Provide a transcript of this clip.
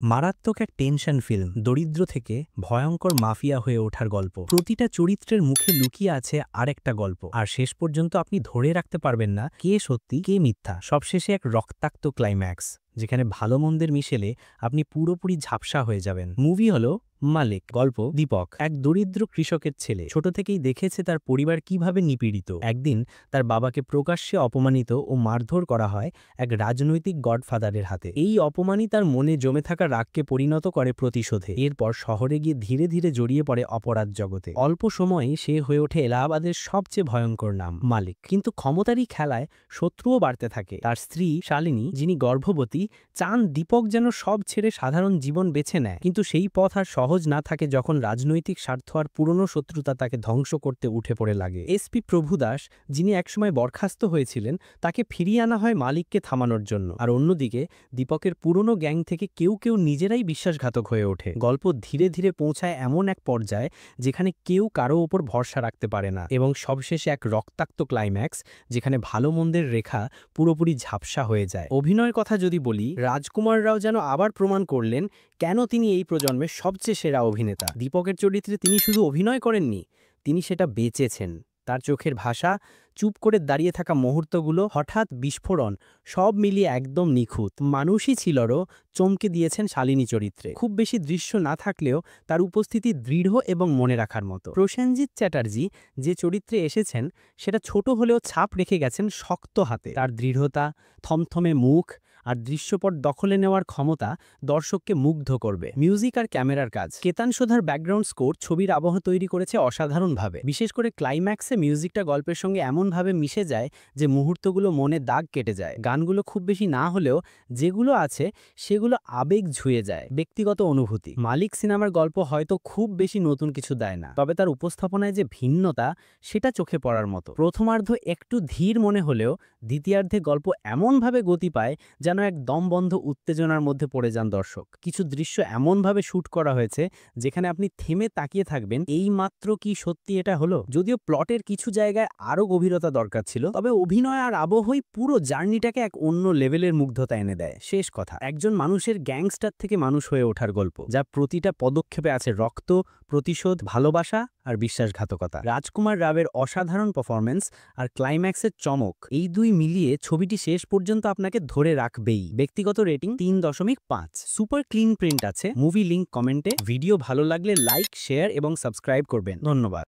মারাত্মক এক tension film, দরিদ্র থেকে ভয়ঙ্কর মাফিয়া হয়ে ওঠার গল্প। প্রতিটা চরিত্রের মুখে লুকিয়ে আছে আরেকটা গল্প, আর শেষ পর্যন্ত আপনি ধরে রাখতে পারবেন না কে সত্যি কে মিথ্যা। সবশেষে এক রক্তাক্ত ক্লাইম্যাক্স, যেখানে ভালো মন্দের মিশেলে আপনি পুরোপুরি ঝাপসা হয়ে যাবেন। মুভি হলো মালিক। গল্প দীপক, এক দরিদ্র কৃষকের ছেলে। ছোট থেকেই দেখেছে তার পরিবার কিভাবে নিপীড়িত। একদিন তার বাবাকে প্রকাশ্যে অপমানিত ও মারধর করা হয় এক রাজনৈতিক গডফাদারের হাতে। এই অপমানই তার মনে জমে থাকা রাগকে পরিণত করে প্রতিশোধে। এরপর শহরে গিয়ে ধীরে ধীরে জড়িয়ে পড়ে অপরাধ জগতে। অল্প সময়েই সে হয়ে ওঠে এলাহাবাদের সবচেয়ে ভয়ঙ্কর নাম, মালিক। কিন্তু ক্ষমতারই খেলায় শত্রুও বাড়তে থাকে। তার স্ত্রী শালিনী, যিনি গর্ভবতী, চান দীপক যেন সব ছেড়ে সাধারণ জীবন বেছে নেয়। কিন্তু সেই পথ আর সহজ না থাকে যখন রাজনৈতিক স্বার্থ আর পুরনো শত্রুতা তাকে ধ্বংস করতে উঠে পড়ে লাগে। এসপি প্রভু দাস, যিনি একসময় বরখাস্ত হয়েছিলেন, তাকে ফিরিয়ে আনা হয় মালিককে থামানোর জন্য। আর অন্যদিকে দীপকের পুরনো গ্যাং থেকে কেউ কেউ নিজেরাই বিশ্বাসঘাতক হয়ে ওঠে। গল্প ধীরে ধীরে পৌঁছায় এমন এক পর্যায়ে যেখানে কেউ কারো ওপর ভরসা রাখতে পারে না, এবং সবশেষে এক রক্তাক্ত ক্লাইম্যাক্স, যেখানে ভালো মন্দের রেখা পুরোপুরি ঝাপসা হয়ে যায়। অভিনয়ের কথা যদি বলি, রাজকুমার রাও যেন আবার প্রমাণ করলেন কেন তিনি এই প্রজন্মের সবচেয়ে সেরা অভিনেতা। দীপকের চরিত্রে তিনি শুধু অভিনয় করেননি, তিনি সেটা বেঁচেছেন। তার চোখের ভাষা, চুপ করে দাঁড়িয়ে থাকা মুহূর্তগুলো, হঠাৎ বিস্ফোরণ, সব মিলিয়ে একদম নিখুঁত। মানুষই ছিলরও চমকে দিয়েছেন শালিনী চরিত্রে। খুব বেশি দৃশ্য না থাকলেও তার উপস্থিতি দৃঢ় এবং মনে রাখার মতো। প্রসেনজিৎ চ্যাটার্জি যে চরিত্রে এসেছেন, সেটা ছোট হলেও ছাপ রেখে গেছেন শক্ত হাতে। তার দৃঢ়তা, থমথমে মুখ আর দৃশ্যপট দখলে নেওয়ার ক্ষমতা দর্শককে মুগ্ধ করবে। মিউজিক আর ক্যামেরার কাজ, কেতান সোধার ব্যাকগ্রাউন্ড স্কোর ছবির আবহ তৈরি করেছে অসাধারণভাবে। বিশেষ করে ক্লাইম্যাক্সে মিউজিকটা গল্পের সঙ্গে এমনভাবে মিশে যায় যে মুহূর্তগুলো মনে দাগ কেটে যায়। গানগুলো খুব বেশি না হলেও যেগুলো আছে সেগুলো আবেগ ছুঁয়ে যায়, ব্যক্তিগত অনুভূতি। মালিক সিনেমার গল্প হয়তো খুব বেশি নতুন কিছু দেয় না, তবে তার উপস্থাপনায় যে ভিন্নতা, সেটা চোখে পড়ার মতো। প্রথমার্ধ একটু ধীর মনে হলেও দ্বিতীয়ার্ধে গল্প এমনভাবে গতি পায় যেন এক দমবন্ধ উত্তেজনার মধ্যে পড়ে যান দর্শক। কিছু দৃশ্য এমনভাবে শুট করা হয়েছে যেখানে আপনি থেমে তাকিয়ে থাকবেন, এই মাত্র কি সত্যি এটা হলো। যদিও প্লটের কিছু জায়গায় আরও গভীরতা দরকার ছিল, তবে অভিনয় আর আবহই পুরো জার্নিটাকে এক অন্য লেভেলের মুগ্ধতা এনে দেয়। শেষ কথা, একজন মানুষের গ্যাংস্টার থেকে মানুষ হয়ে ওঠার গল্প, যা প্রতিটা পদক্ষেপে আছে রক্ত, প্রতিশোধ, ভালোবাসা আর বিশ্বাসঘাতকতা। রাজকুমার রাওয়ের অসাধারণ পারফরম্যান্স আর ক্লাইম্যাক্সের চমক, এই দুই মিলিয়ে ছবিটি শেষ পর্যন্ত আপনাকে ধরে রাখবেই। ব্যক্তিগত রেটিং 3.5। সুপার ক্লিন প্রিন্ট আছে। মুভি লিংক কমেন্টে। ভিডিও ভালো লাগলে লাইক, শেয়ার এবং সাবস্ক্রাইব করবেন। ধন্যবাদ।